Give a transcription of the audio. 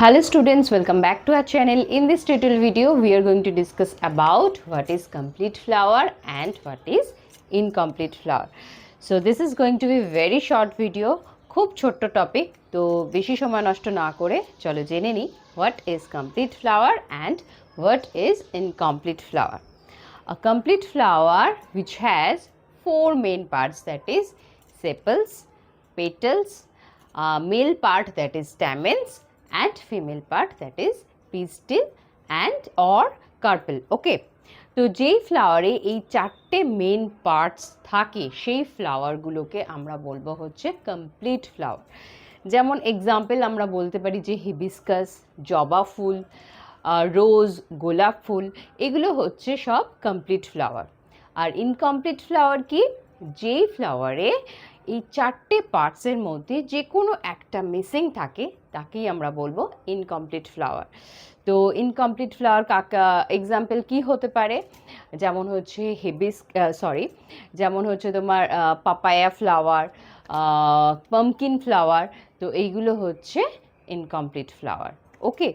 Hello students, welcome back to our channel. In this tutorial video, we are going to discuss about what is complete flower and what is incomplete flower. So this is going to be very short video, খুব ছোট্ট topic, তো বেশি সময় নষ্ট না করে চলো জেনে নিই what is complete flower and what is incomplete flower. A complete flower which has four main parts, that is sepals, petals, male part that is stamens and female part that is pistil and or carpel. Okay, তো যেই ফ্লাওয়ারে এই চারটে main parts থাকে সেই ফ্লাওয়ারগুলোকে আমরা বলবো হচ্ছে complete flower. যেমন এক্সাম্পল আমরা বলতে পারি যে হিবিস্কাস, জবা ফুল, রোজ, গোলাপ ফুল, এগুলো হচ্ছে সব কমপ্লিট ফ্লাওয়ার। আর ইনকমপ্লিট ফ্লাওয়ার কি? যেই ফ্লাওয়ারে এই চারটে পার্টসের মধ্যে যে কোনো একটা মিসিং থাকে তাকেই আমরা বলবো ইনকমপ্লিট ফ্লাওয়ার। তো ইনকমপ্লিট ফ্লাওয়ার কাকা এক্সাম্পল কি হতে পারে? যেমন হচ্ছে যেমন হচ্ছে তোমার পাপায়া ফ্লাওয়ার, পামকিন ফ্লাওয়ার, তো এইগুলো হচ্ছে ইনকমপ্লিট ফ্লাওয়ার। ওকে,